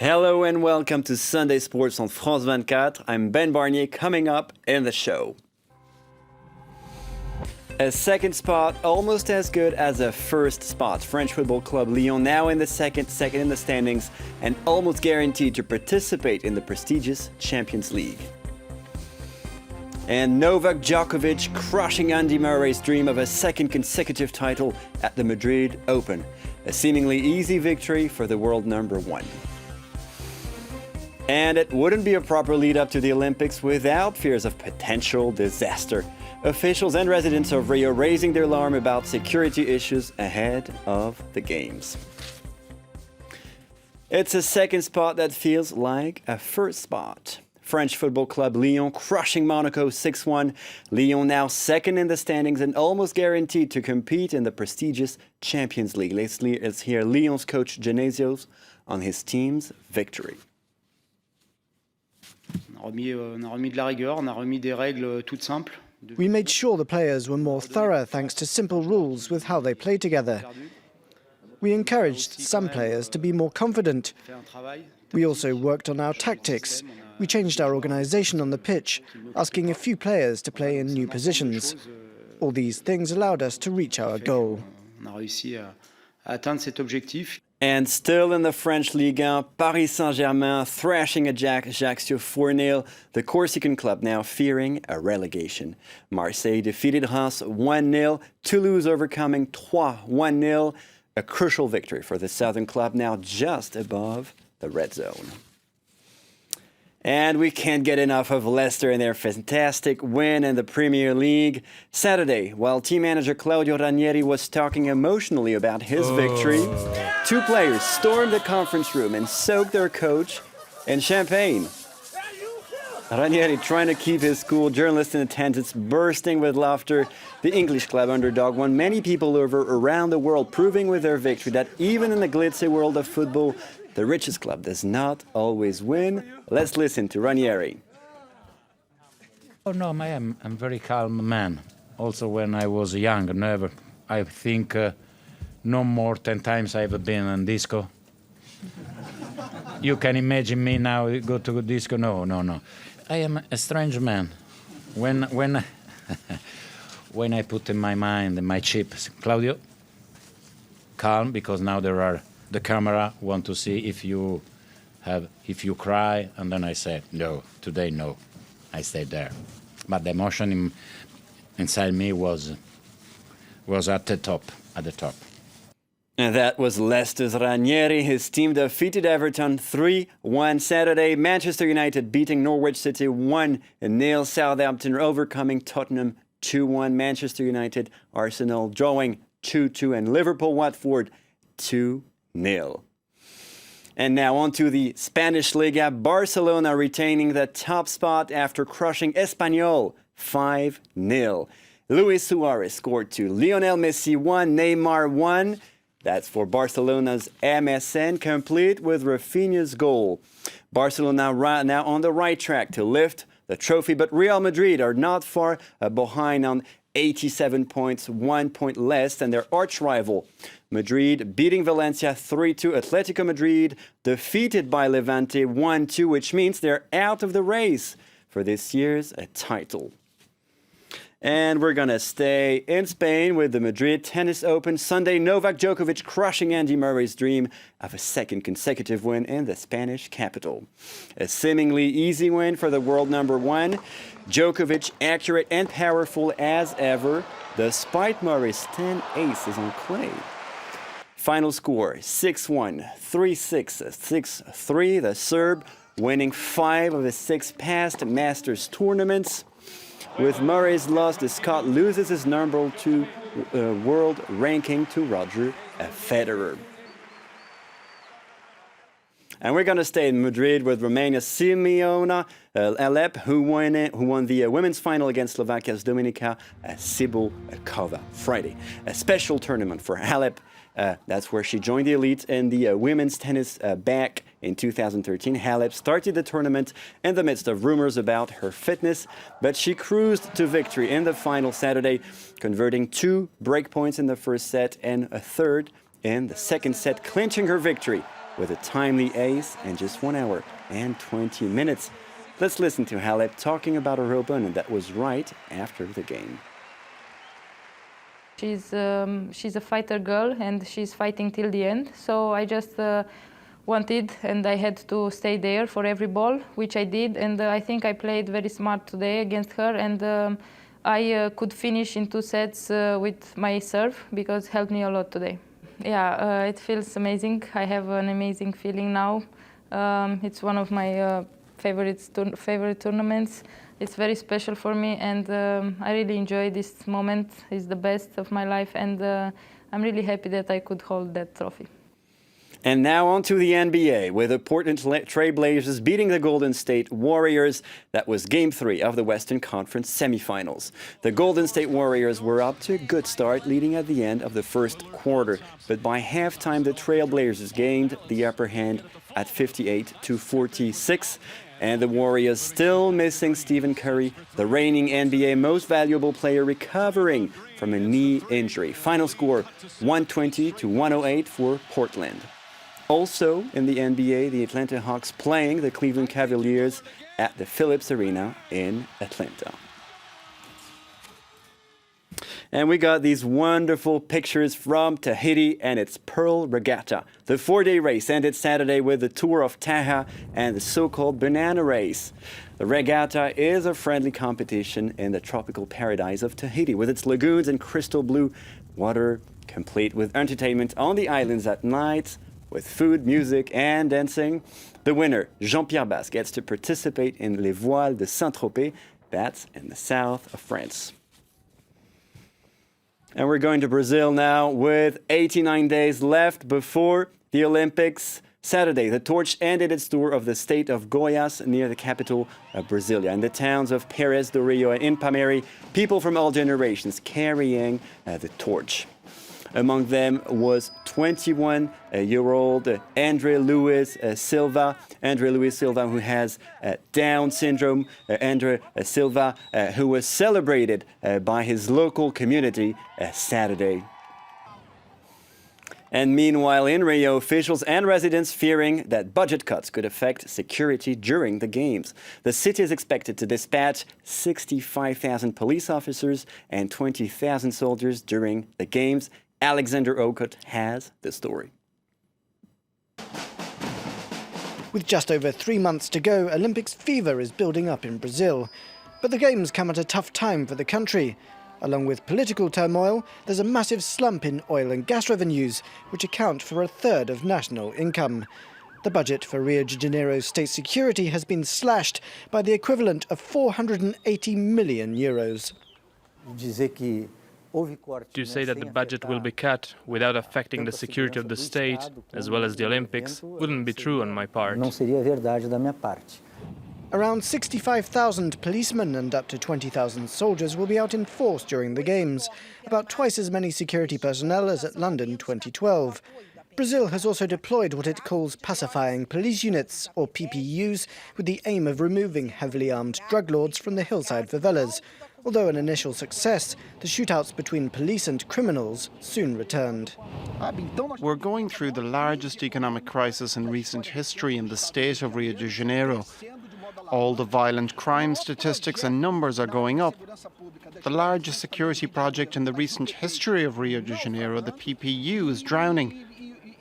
Hello and welcome to Sunday Sports on France 24. I'm Ben Barnier. Coming up in the show. A second spot, almost as good as a first spot. French football club Lyon now in the second in the standings, and almost guaranteed to participate in the prestigious Champions League. And Novak Djokovic crushing Andy Murray's dream of a second consecutive title at the Madrid Open. A seemingly easy victory for the world number one. And it wouldn't be a proper lead-up to the Olympics without fears of potential disaster. Officials and residents of Rio raising their alarm about security issues ahead of the Games. It's a second spot that feels like a first spot. French football club Lyon crushing Monaco 6-1. Lyon now second in the standings and almost guaranteed to compete in the prestigious Champions League. Let's hear Lyon's coach Genesio on his team's victory. We made sure the players were more thorough thanks to simple rules with how they play together. We encouraged some players to be more confident. We also worked on our tactics. We changed our organisation on the pitch, asking a few players to play in new positions. All these things allowed us to reach our goal. And still in the French Ligue 1, Paris Saint-Germain thrashing Ajaccio 4-0. The Corsican club now fearing a relegation. Marseille defeated Reims 1-0. Toulouse overcoming Troyes 1-0. A crucial victory for the southern club, now just above the red zone. And we can't get enough of Leicester and their fantastic win in the Premier League. Saturday, while team manager Claudio Ranieri was talking emotionally about his victory, two players stormed the conference room and soaked their coach in champagne. Ranieri trying to keep his cool, journalists in attendance bursting with laughter. The English club underdog won many people over around the world, proving with their victory that even in the glitzy world of football, the richest club does not always win. Let's listen to Ranieri. Oh no, I'm a very calm man. Also when I was young, never. I think no more 10 times I've been in disco. You can imagine me now go to a disco? No. I am a strange man. When when I put in my mind and my chips, Claudio, calm, because now there are the camera want to see if you cry, and then I said no, today no, I stayed there. But the emotion inside me was at the top. And that was Leicester's Ranieri. His team defeated Everton 3-1 Saturday. Manchester United beating Norwich City 1-0. Southampton overcoming Tottenham 2-1. Manchester United, Arsenal drawing 2-2, and Liverpool Watford 2-0. And now on to the Spanish Liga. Barcelona retaining the top spot after crushing Espanyol 5-0. Luis Suarez scored 2. Lionel Messi 1. Neymar 1. That's for Barcelona's MSN, complete with Rafinha's goal. Barcelona now on the right track to lift the trophy, but Real Madrid are not far behind on 87 points, 1 point less than their arch-rival. Madrid beating Valencia 3-2. Atletico Madrid defeated by Levante 1-2, which means they're out of the race for this year's title. And we're going to stay in Spain with the Madrid Tennis Open. Sunday, Novak Djokovic crushing Andy Murray's dream of a second consecutive win in the Spanish capital. A seemingly easy win for the world number one. Djokovic accurate and powerful as ever, despite Murray's 10 aces on clay. Final score, 6-1, 3-6, 6-3. The Serb winning 5 of his 6 past Masters tournaments. With Murray's loss, the Scot loses his number 2 world ranking to Roger Federer. And we're going to stay in Madrid with Romania's Simona Halep, who won the women's final against Slovakia's Dominika Cibulkova Friday. A special tournament for Halep. That's where she joined the elite in the women's tennis back in 2013. Halep started the tournament in the midst of rumors about her fitness, but she cruised to victory in the final Saturday, converting 2 break points in the first set and a third in the second set, clinching her victory with a timely ace in just 1 hour and 20 minutes. Let's listen to Halep talking about her opponent that was right after the game. She's a fighter girl and she's fighting till the end. So I just wanted and I had to stay there for every ball, which I did. And I think I played very smart today against her. And I could finish in 2 sets with my serve because it helped me a lot today. Yeah, it feels amazing. I have an amazing feeling now. It's one of my favorite tournaments. It's very special for me, and I really enjoy this moment. It's the best of my life, and I'm really happy that I could hold that trophy. And now on to the NBA, with the Portland Trail Blazers beating the Golden State Warriors. That was Game 3 of the Western Conference semifinals. The Golden State Warriors were up to a good start, leading at the end of the first quarter. But by halftime, the Trail Blazers gained the upper hand at 58-46. And the Warriors still missing Stephen Curry, the reigning NBA most valuable player, recovering from a knee injury. Final score 120-108 for Portland. Also in the NBA, the Atlanta Hawks playing the Cleveland Cavaliers at the Phillips Arena in Atlanta. And we got these wonderful pictures from Tahiti and its Pearl Regatta. The 4-day race ended Saturday with the Tour of Taha and the so-called Banana Race. The regatta is a friendly competition in the tropical paradise of Tahiti, with its lagoons and crystal blue water, complete with entertainment on the islands at night, with food, music, and dancing. The winner, Jean-Pierre Basse, gets to participate in Les Voiles de Saint-Tropez. That's in the south of France. And we're going to Brazil now with 89 days left before the Olympics. Saturday, the torch ended its tour of the state of Goiás near the capital of Brasilia. In the towns of Pérez do Rio and Impameri, people from all generations carrying the torch. Among them was 21-year-old André Luiz Silva. André Luiz Silva, who has Down syndrome. André Silva, who was celebrated by his local community Saturday. And meanwhile, in Rio, officials and residents fearing that budget cuts could affect security during the Games. The city is expected to dispatch 65,000 police officers and 20,000 soldiers during the Games. Alexander Okut has the story. With just over 3 months to go, Olympics fever is building up in Brazil. But the Games come at a tough time for the country. Along with political turmoil, there's a massive slump in oil and gas revenues, which account for a third of national income. The budget for Rio de Janeiro's state security has been slashed by the equivalent of 480 million euros. To say that the budget will be cut without affecting the security of the state, as well as the Olympics, wouldn't be true on my part. Around 65,000 policemen and up to 20,000 soldiers will be out in force during the Games, about twice as many security personnel as at London 2012. Brazil has also deployed what it calls pacifying police units, or PPUs, with the aim of removing heavily armed drug lords from the hillside favelas. Although an initial success, the shootouts between police and criminals soon returned. We're going through the largest economic crisis in recent history in the state of Rio de Janeiro. All the violent crime statistics and numbers are going up. The largest security project in the recent history of Rio de Janeiro, the PPU, is drowning.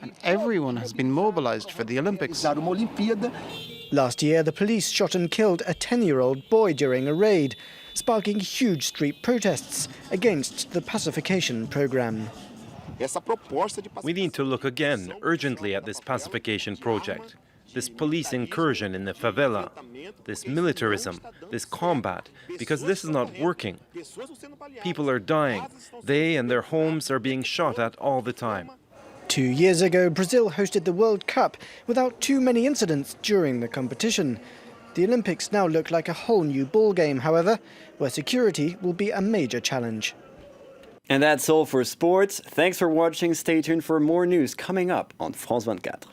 And everyone has been mobilized for the Olympics. Last year, the police shot and killed a 10-year-old boy during a raid, sparking huge street protests against the pacification program. We need to look again urgently at this pacification project, this police incursion in the favela, this militarism, this combat, because this is not working. People are dying. They and their homes are being shot at all the time. 2 years ago, Brazil hosted the World Cup without too many incidents during the competition. The Olympics now look like a whole new ballgame, however, where security will be a major challenge. And that's all for sports. Thanks for watching. Stay tuned for more news coming up on France 24.